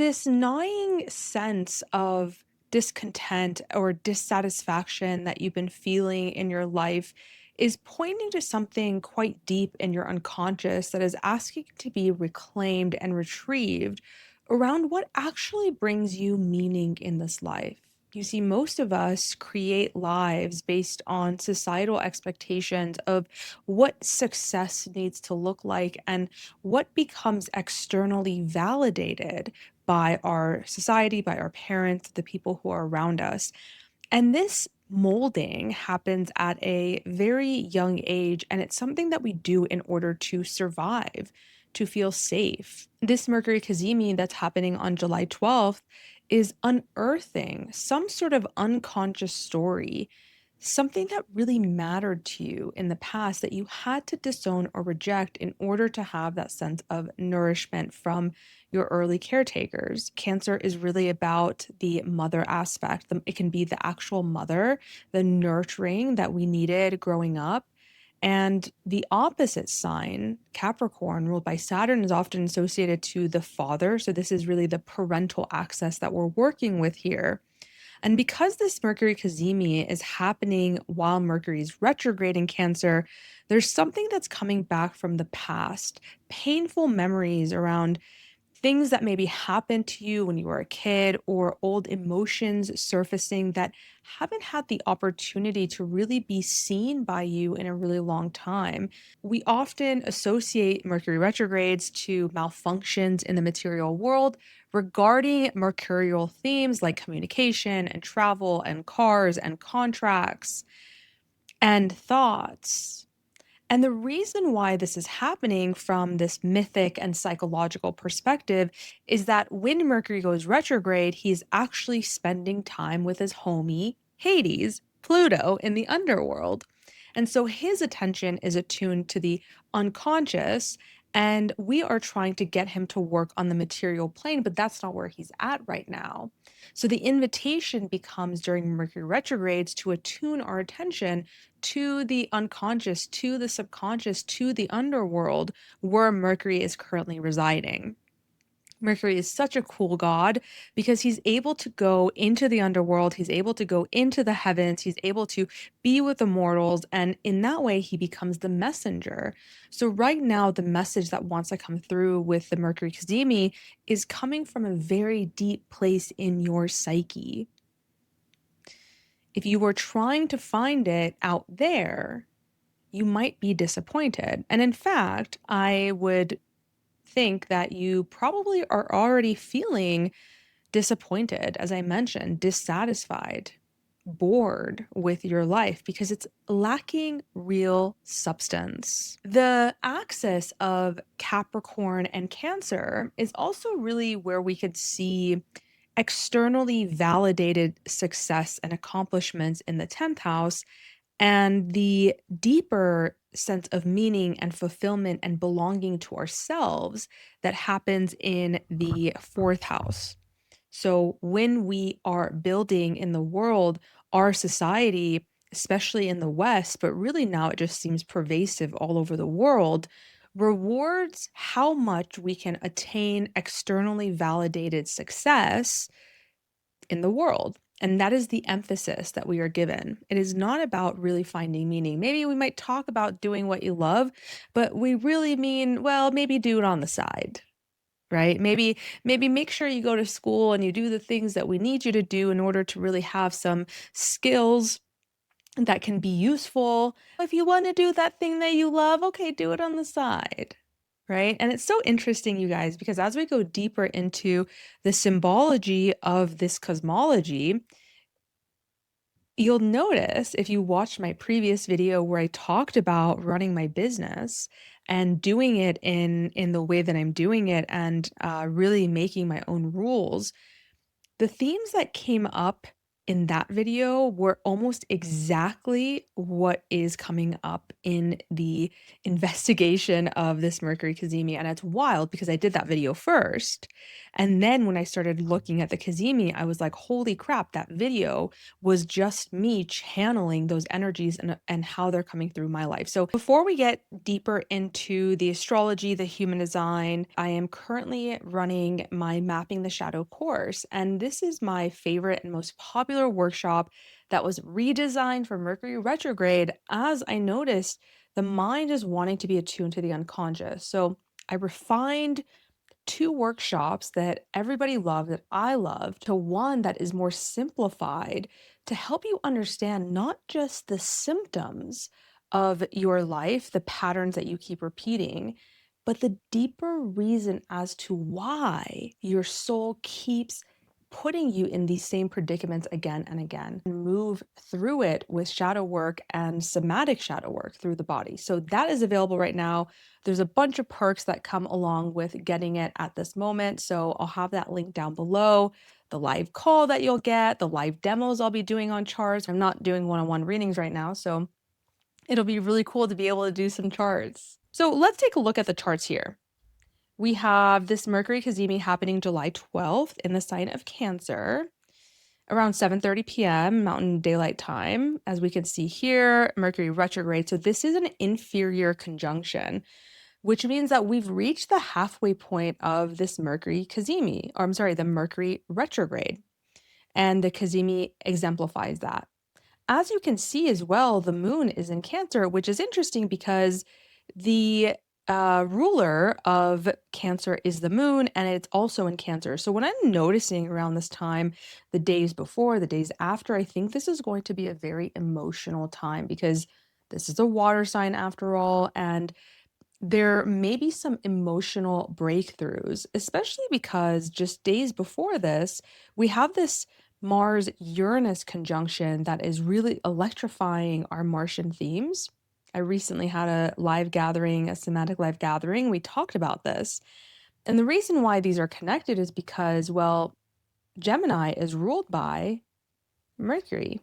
this gnawing sense of discontent or dissatisfaction that you've been feeling in your life is pointing to something quite deep in your unconscious that is asking to be reclaimed and retrieved around what actually brings you meaning in this life. You see, most of us create lives based on societal expectations of what success needs to look like and what becomes externally validated by our society, by our parents, the people who are around us. And this molding happens at a very young age, and it's something that we do in order to survive, to feel safe. This Mercury Cazimi that's happening on July 12th is unearthing some sort of unconscious story, something that really mattered to you in the past that you had to disown or reject in order to have that sense of nourishment from your early caretakers. Cancer is really about the mother aspect. It can be the actual mother, the nurturing that we needed growing up. And the opposite sign, Capricorn, ruled by Saturn, is often associated to the father. So, this is really the parental access that we're working with here. And because this Mercury Cazimi is happening while Mercury is retrograde in Cancer, there's something that's coming back from the past, painful memories around things that maybe happened to you when you were a kid or old emotions surfacing that haven't had the opportunity to really be seen by you in a really long time. We often associate Mercury retrogrades to malfunctions in the material world regarding mercurial themes like communication and travel and cars and contracts and thoughts. And the reason why this is happening from this mythic and psychological perspective is that when Mercury goes retrograde, he's actually spending time with his homie, Hades, Pluto, in the underworld. And so his attention is attuned to the unconscious, and we are trying to get him to work on the material plane, but that's not where he's at right now. So the invitation becomes during Mercury retrogrades to attune our attention to the unconscious, to the subconscious, to the underworld where Mercury is currently residing. Mercury is such a cool god because he's able to go into the underworld, he's able to go into the heavens, he's able to be with the mortals, and in that way, he becomes the messenger. So, right now, the message that wants to come through with the Mercury Cazimi is coming from a very deep place in your psyche. If you were trying to find it out there, you might be disappointed. And in fact, I would think that you probably are already feeling disappointed, as I mentioned, dissatisfied, bored with your life because it's lacking real substance. The axis of Capricorn and Cancer is also really where we could see externally validated success and accomplishments in the 10th house and the deeper sense of meaning and fulfillment and belonging to ourselves that happens in the fourth house. So, when we are building in the world, our society, especially in the West, but really now it just seems pervasive all over the world, rewards how much we can attain externally validated success in the world. And that is the emphasis that we are given. It is not about really finding meaning. Maybe we might talk about doing what you love, but we really mean, well, maybe do it on the side, right? Maybe make sure you go to school and you do the things that we need you to do in order to really have some skills that can be useful. If you want to do that thing that you love, okay, do it on the side. Right. And it's so interesting, you guys, because as we go deeper into the symbology of this cosmology, you'll notice if you watched my previous video where I talked about running my business and doing it in the way that I'm doing it and really making my own rules, the themes that came up in that video were almost exactly what is coming up in the investigation of this Mercury Cazimi. And it's wild because I did that video first. And then when I started looking at the Cazimi, I was like, holy crap, that video was just me channeling those energies and how they're coming through my life. So before we get deeper into the astrology, the human design, I am currently running my Mapping the Shadow course. And this is my favorite and most popular workshop that was redesigned for Mercury retrograde as I noticed the mind is wanting to be attuned to the unconscious. So I refined two workshops that everybody loved, that I love, to one that is more simplified to help you understand not just the symptoms of your life, the patterns that you keep repeating, but the deeper reason as to why your soul keeps putting you in these same predicaments again and again, and move through it with shadow work and somatic shadow work through the body. So that is available right now. There's a bunch of perks that come along with getting it at this moment. So I'll have that link down below. The live call that you'll get, the live demos I'll be doing on charts. I'm not doing one-on-one readings right now, so it'll be really cool to be able to do some charts. So let's take a look at the charts here. We have this Mercury Cazimi happening July 12th in the sign of Cancer around 7:30 p.m. Mountain Daylight Time. As we can see here, Mercury retrograde. So this is an inferior conjunction, which means that we've reached the halfway point of this Mercury Cazimi, or I'm sorry, the Mercury retrograde. And the Cazimi exemplifies that. As you can see as well, the moon is in Cancer, which is interesting because the ruler of Cancer is the moon, and it's also in Cancer. So when I'm noticing around this time, the days before, the days after, I think this is going to be a very emotional time because this is a water sign after all, and there may be some emotional breakthroughs, especially because just days before this, we have this Mars Uranus conjunction that is really electrifying our Martian themes. I recently had a live gathering, a somatic live gathering. We talked about this. And the reason why these are connected is because, well, Gemini is ruled by Mercury.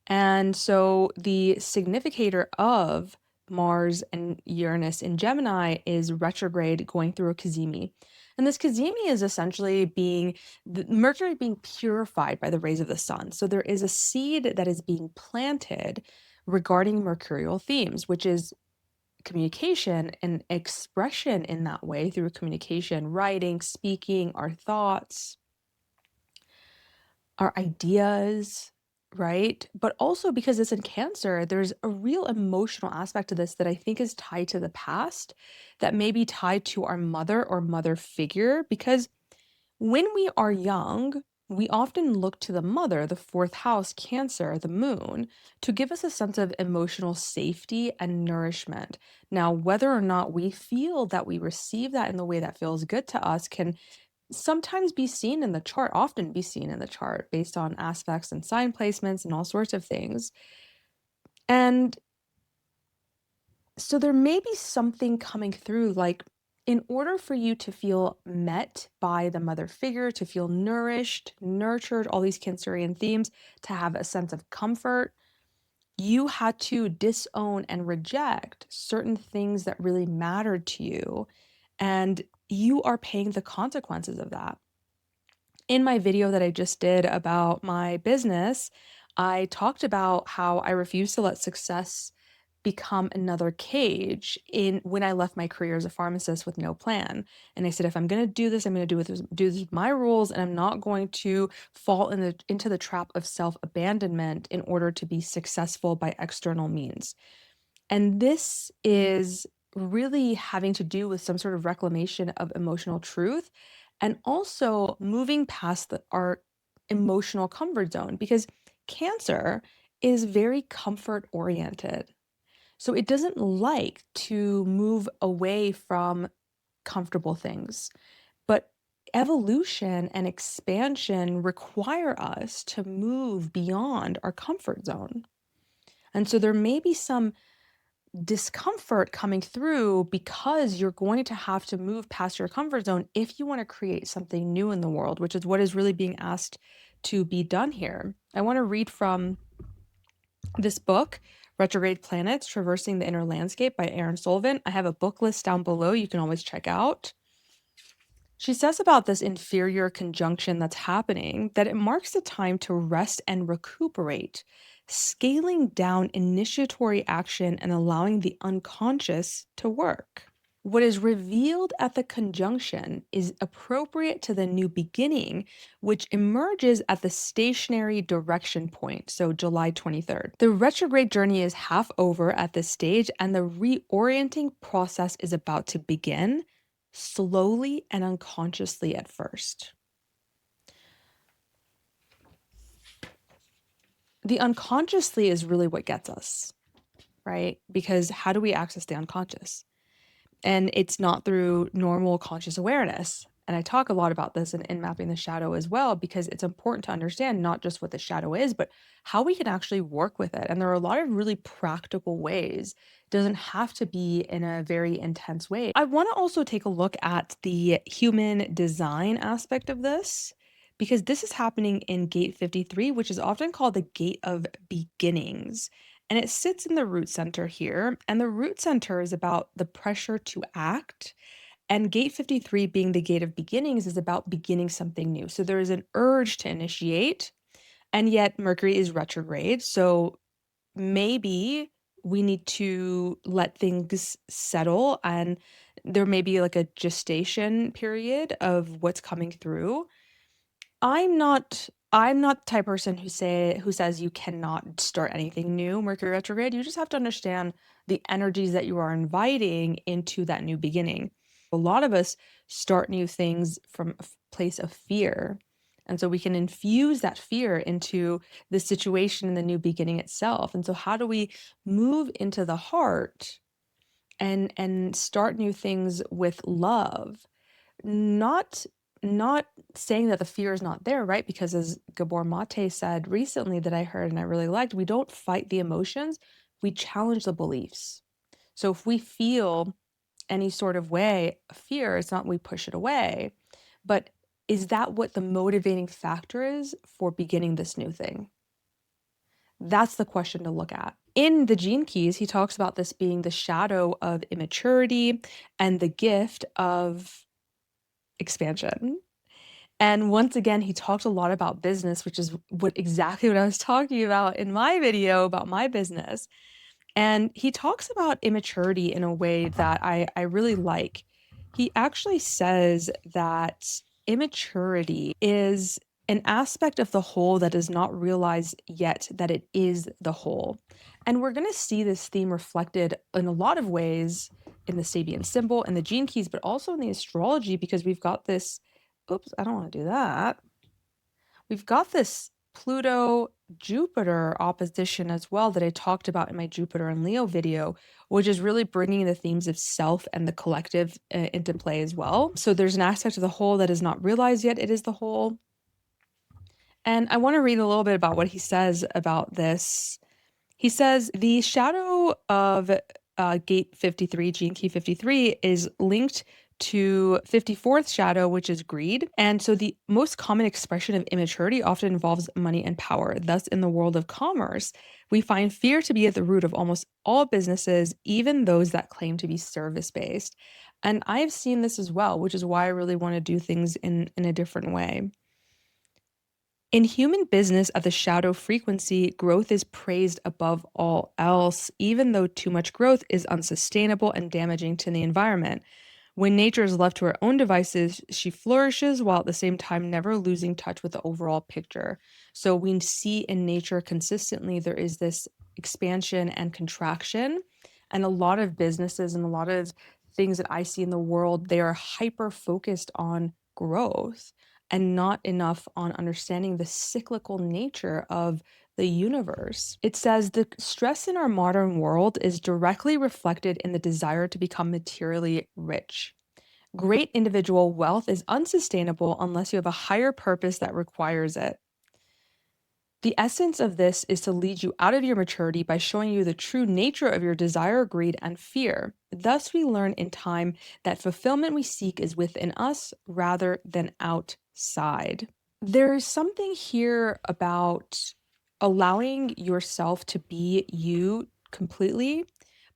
And so the significator of Mars and Uranus in Gemini is retrograde going through a Cazimi. And this Cazimi is essentially Mercury being purified by the rays of the sun. So there is a seed that is being planted regarding mercurial themes, which is communication and expression in that way through communication, writing, speaking, our thoughts, our ideas, right? But also because it's in Cancer, there's a real emotional aspect to this that I think is tied to the past, that may be tied to our mother or mother figure. Because when we are young, we often look to the mother, the fourth house, Cancer, the moon, to give us a sense of emotional safety and nourishment. Now, whether or not we feel that we receive that in the way that feels good to us can sometimes be seen in the chart, often be seen in the chart based on aspects and sign placements and all sorts of things. And so there may be something coming through, like in order for you to feel met by the mother figure, to feel nourished, nurtured, all these Cancerian themes, to have a sense of comfort, you had to disown and reject certain things that really mattered to you. And you are paying the consequences of that. In my video that I just did about my business, I talked about how I refused to let success become another cage in when I left my career as a pharmacist with no plan. And I said, if I'm going to do this, I'm going to do this with my rules, and I'm not going to fall into the trap of self-abandonment in order to be successful by external means. And this is really having to do with some sort of reclamation of emotional truth and also moving past our emotional comfort zone, because Cancer is very comfort oriented. So it doesn't like to move away from comfortable things. But evolution and expansion require us to move beyond our comfort zone. And so there may be some discomfort coming through because you're going to have to move past your comfort zone if you want to create something new in the world, which is what is really being asked to be done here. I want to read from this book, Retrograde Planets Traversing the Inner Landscape by Erin Sullivan. I have a book list down below you can always check out. She says about this inferior conjunction that's happening that it marks the time to rest and recuperate, scaling down initiatory action and allowing the unconscious to work. What is revealed at the conjunction is appropriate to the new beginning, which emerges at the stationary direction point, so July 23rd. The retrograde journey is half over at this stage, and the reorienting process is about to begin, slowly and unconsciously at first. The unconsciously is really what gets us, right? Because how do we access the unconscious? And it's not through normal conscious awareness. And I talk a lot about this in Mapping the Shadow as well, because it's important to understand not just what the shadow is, but how we can actually work with it. And there are a lot of really practical ways. It doesn't have to be in a very intense way. I want to also take a look at the human design aspect of this, because this is happening in gate 53, which is often called the gate of beginnings. And it sits in the root center here. And the root center is about the pressure to act. And gate 53, being the gate of beginnings, is about beginning something new. So there is an urge to initiate. And yet Mercury is retrograde. So maybe we need to let things settle. And there may be like a gestation period of what's coming through. I'm not the type of person who says you cannot start anything new, Mercury retrograde. You just have to understand the energies that you are inviting into that new beginning. A lot of us start new things from a place of fear. And so we can infuse that fear into the situation and the new beginning itself. And so how do we move into the heart and start new things with love? Not saying that the fear is not there, right? Because as Gabor Mate said recently that I heard and I really liked, we don't fight the emotions, we challenge the beliefs. So if we feel any sort of way, fear, it's not we push it away, but is that what the motivating factor is for beginning this new thing? That's the question to look at. In the Gene Keys, he talks about this being the shadow of immaturity and the gift of expansion. And once again, he talked a lot about business, which is exactly what I was talking about in my video about my business. And he talks about immaturity in a way that I really like. He actually says that immaturity is an aspect of the whole that does not realize yet that it is the whole. And we're going to see this theme reflected in a lot of ways in the Sabian symbol and the Gene Keys, but also in the astrology, because we've got this. Oops, I don't want to do that. We've got this Pluto Jupiter opposition as well that I talked about in my Jupiter and Leo video, which is really bringing the themes of self and the collective into play as well. So there's an aspect of the whole that is not realized yet. It is the whole. And I want to read a little bit about what he says about this. He says the shadow of gate 53, gene key 53, is linked to 54th shadow, which is greed. And so the most common expression of immaturity often involves money and power. Thus, in the world of commerce, we find fear to be at the root of almost all businesses, even those that claim to be service-based. And I've seen this as well, which is why I really want to do things in a different way. In human business at the shadow frequency, growth is praised above all else, even though too much growth is unsustainable and damaging to the environment. When nature is left to her own devices, she flourishes while at the same time never losing touch with the overall picture. So we see in nature consistently there is this expansion and contraction, and a lot of businesses and a lot of things that I see in the world, they are hyper focused on growth and not enough on understanding the cyclical nature of the universe. It says the stress in our modern world is directly reflected in the desire to become materially rich. Great individual wealth is unsustainable unless you have a higher purpose that requires it. The essence of this is to lead you out of your maturity by showing you the true nature of your desire, greed, and fear. Thus, we learn in time that fulfillment we seek is within us rather than outside. There is something here about allowing yourself to be you completely,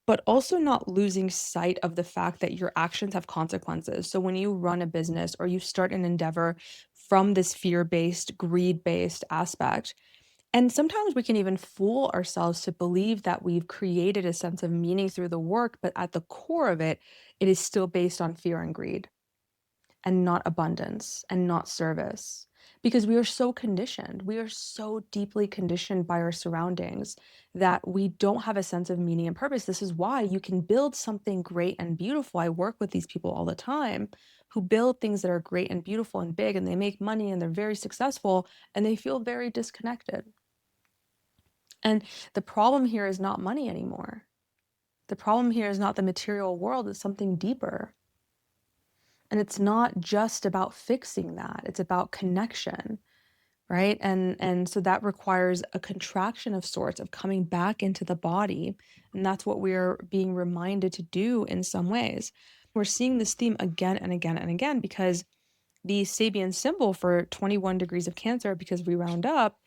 but also not losing sight of the fact that your actions have consequences. So when you run a business or you start an endeavor from this fear-based, greed-based aspect, and sometimes we can even fool ourselves to believe that we've created a sense of meaning through the work, but at the core of it, it is still based on fear and greed and not abundance and not service. Because we are so conditioned, we are so deeply conditioned by our surroundings that we don't have a sense of meaning and purpose. This is why you can build something great and beautiful. I work with these people all the time who build things that are great and beautiful and big, and they make money and they're very successful, and they feel very disconnected. And the problem here is not money anymore. The problem here is not the material world, it's something deeper. And it's not just about fixing that, it's about connection, right? And so that requires a contraction of sorts of coming back into the body. And that's what we're being reminded to do in some ways. We're seeing this theme again and again and again because the Sabian symbol for 21 degrees of Cancer, because we round up,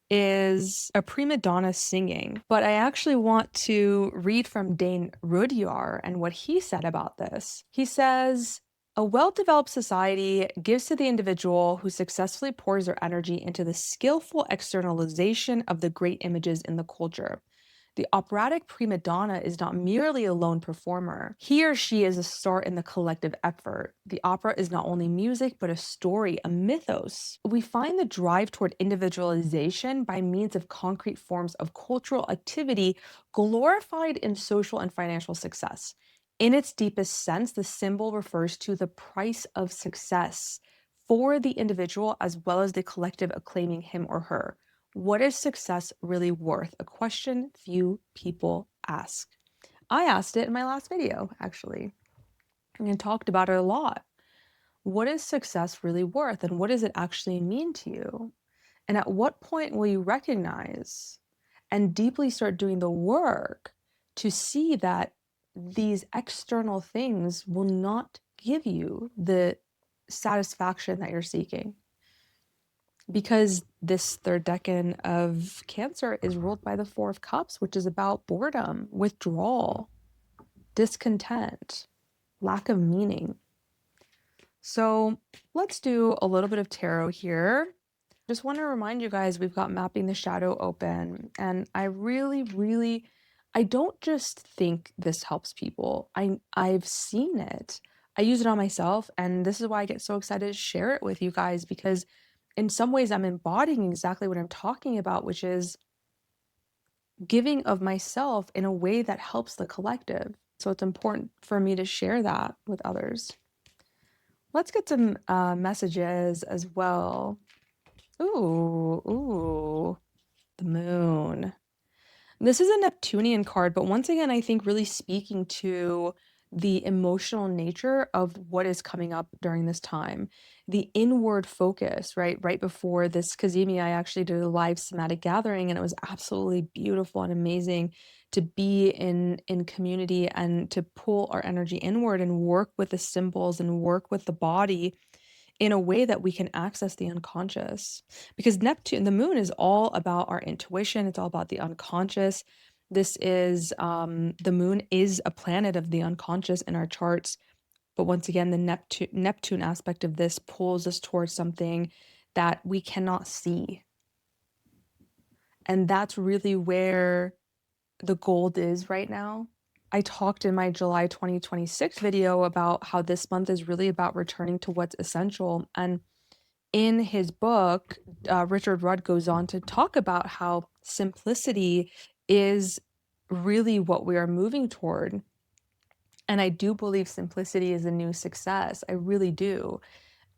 is a prima donna singing. But I actually want to read from Dane Rudyard and what he said about this. He says, a well-developed society gives to the individual who successfully pours their energy into the skillful externalization of the great images in the culture. The operatic prima donna is not merely a lone performer. He or she is a star in the collective effort. The opera is not only music, but a story, a mythos. We find the drive toward individualization by means of concrete forms of cultural activity glorified in social and financial success. In its deepest sense, the symbol refers to the price of success for the individual as well as the collective acclaiming him or her. What is success really worth? A question few people ask. I asked it in my last video, actually, and talked about it a lot. What is success really worth, and what does it actually mean to you? And at what point will you recognize and deeply start doing the work to see that these external things will not give you the satisfaction that you're seeking? Because this third decan of Cancer is ruled by the Four of Cups, which is about boredom, withdrawal, discontent, lack of meaning. So let's do a little bit of tarot here. Just want to remind you guys, we've got Mapping the Shadow open, and I really, I don't just think this helps people. I've seen it. I use it on myself, and this is why I get so excited to share it with you guys, because in some ways I'm embodying exactly what I'm talking about, which is giving of myself in a way that helps the collective. So it's important for me to share that with others. Let's get some messages as well. Ooh, the moon. This is a Neptunian card, but once again, I think really speaking to the emotional nature of what is coming up during this time. The inward focus, right? Right before this Cazimi, I actually did a live somatic gathering, and it was absolutely beautiful and amazing to be in community and to pull our energy inward and work with the symbols and work with the body in a way that we can access the unconscious. Because Neptune, the moon, is all about our intuition, it's all about the unconscious. This is the moon is a planet of the unconscious in our charts. But once again, the Neptune aspect of this pulls us towards something that we cannot see. And that's really where the gold is right now. I talked in my July 2026 video about how this month is really about returning to what's essential. And in his book, Richard Rudd goes on to talk about how simplicity is really what we are moving toward. And I do believe simplicity is a new success. I really do.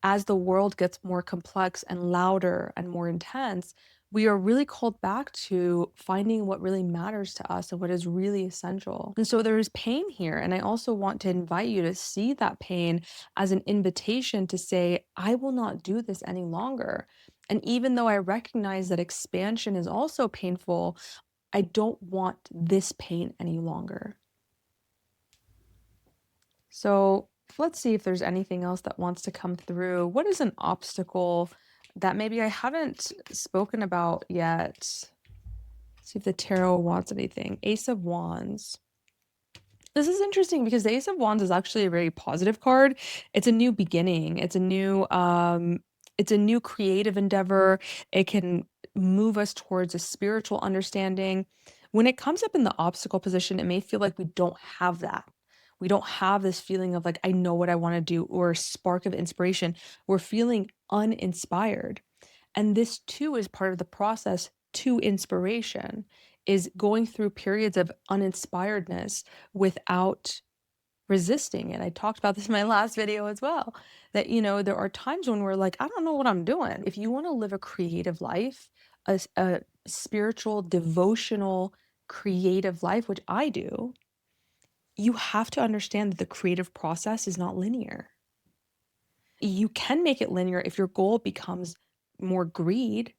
As the world gets more complex and louder and more intense, we are really called back to finding what really matters to us and what is really essential. And so there is pain here. And I also want to invite you to see that pain as an invitation to say, I will not do this any longer. And even though I recognize that expansion is also painful, I don't want this pain any longer. So let's see if there's anything else that wants to come through. What is an obstacle that maybe I haven't spoken about yet? See if the tarot wants anything. Ace of Wands. This is interesting because the Ace of Wands is actually a very positive card. It's a new beginning. It's a new creative endeavor. It can move us towards a spiritual understanding. When it comes up in the obstacle position, it may feel like we don't have that. We don't have this feeling of like, I know what I want to do, or a spark of inspiration. We're feeling uninspired. And this too is part of the process to inspiration, is going through periods of uninspiredness without resisting it. I talked about this in my last video as well, that, there are times when we're like, I don't know what I'm doing. If you want to live a creative life, a spiritual, devotional, creative life, which I do, you have to understand that the creative process is not linear. You can make it linear if your goal becomes more greed,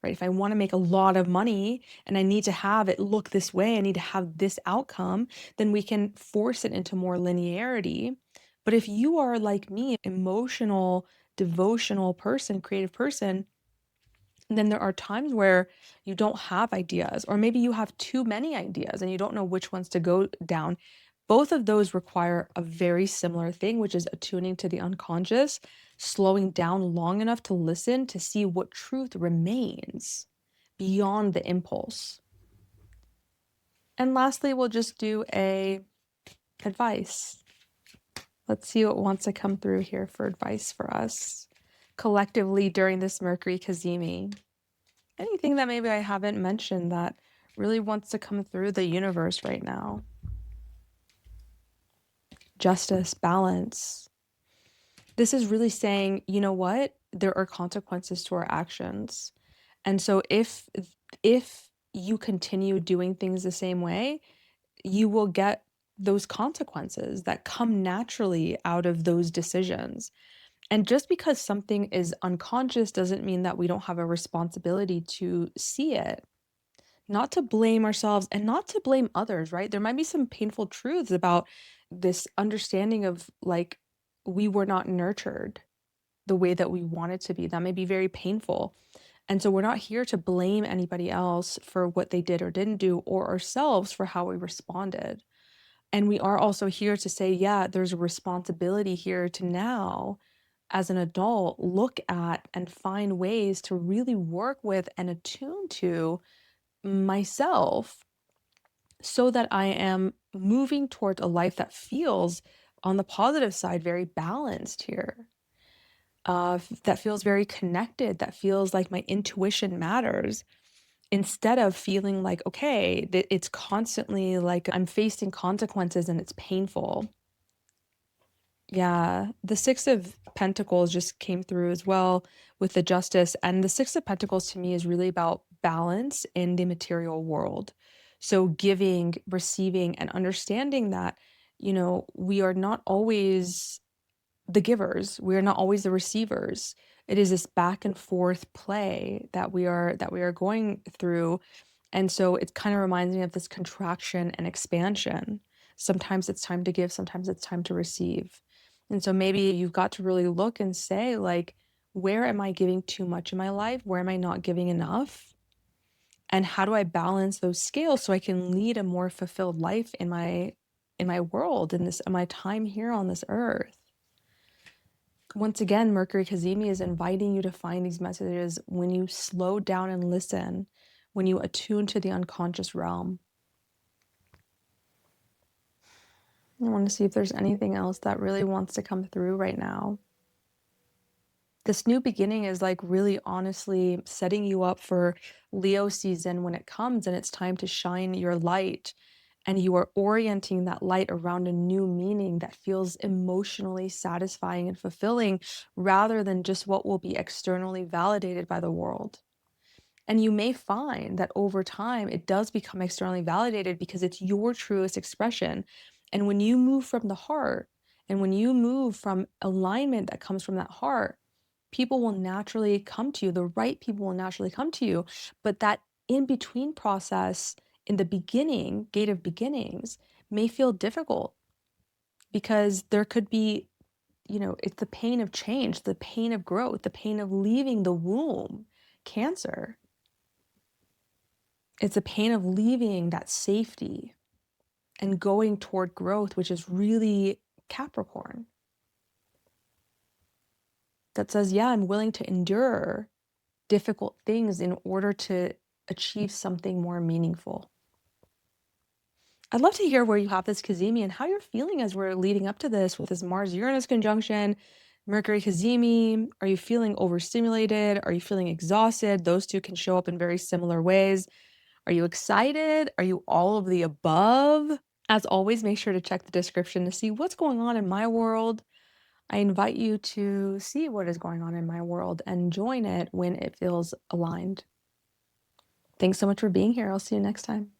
right? If I want to make a lot of money and I need to have it look this way, I need to have this outcome, then we can force it into more linearity. But if you are like me, emotional, devotional person, creative person, then there are times where you don't have ideas, or maybe you have too many ideas and you don't know which ones to go down. Both of those require a very similar thing, which is attuning to the unconscious, slowing down long enough to listen to see what truth remains beyond the impulse. And lastly, we'll just do a advice. Let's see what wants to come through here for advice for us collectively during this Mercury Cazimi. Anything that maybe I haven't mentioned that really wants to come through the universe right now. Justice, balance. This is really saying, you know what? There are consequences to our actions. And so if you continue doing things the same way, you will get those consequences that come naturally out of those decisions. And just because something is unconscious doesn't mean that we don't have a responsibility to see it, not to blame ourselves and not to blame others, right? There might be some painful truths about this understanding of like, we were not nurtured the way that we wanted to be. That may be very painful. And so we're not here to blame anybody else for what they did or didn't do, or ourselves for how we responded. And we are also here to say, yeah, there's a responsibility here to now, as an adult, look at and find ways to really work with and attune to myself so that I am moving towards a life that feels, on the positive side, very balanced here. That feels very connected, that feels like my intuition matters, instead of feeling like, okay, that it's constantly like I'm facing consequences and it's painful. Yeah, the Six of Pentacles just came through as well with the Justice. And the Six of Pentacles to me is really about balance in the material world. So giving, receiving, and understanding that, we are not always the givers. We are not always the receivers. It is this back and forth play that we are going through. And so it kind of reminds me of this contraction and expansion. Sometimes it's time to give, sometimes it's time to receive. And so maybe you've got to really look and say, like, where am I giving too much in my life? Where am I not giving enough? And how do I balance those scales so I can lead a more fulfilled life in my world, in my time here on this earth? Once again, Mercury Cazimi is inviting you to find these messages when you slow down and listen, when you attune to the unconscious realm. I want to see if there's anything else that really wants to come through right now. This new beginning is like really honestly setting you up for Leo season when it comes and it's time to shine your light. And you are orienting that light around a new meaning that feels emotionally satisfying and fulfilling, rather than just what will be externally validated by the world. And you may find that over time, it does become externally validated because it's your truest expression. And when you move from the heart and when you move from alignment that comes from that heart, people will naturally come to you. The right people will naturally come to you. But that in between process in the beginning, gate of beginnings, may feel difficult because there could be, it's the pain of change, the pain of growth, the pain of leaving the womb, Cancer. It's a pain of leaving that safety and going toward growth, which is really Capricorn. That says, yeah, I'm willing to endure difficult things in order to achieve something more meaningful. I'd love to hear where you have this Cazimi and how you're feeling as we're leading up to this with this Mars-Uranus conjunction, Mercury Cazimi. Are you feeling overstimulated? Are you feeling exhausted? Those two can show up in very similar ways. Are you excited? Are you all of the above? As always, make sure to check the description to see what's going on in my world. I invite you to see what is going on in my world and join it when it feels aligned. Thanks so much for being here. I'll see you next time.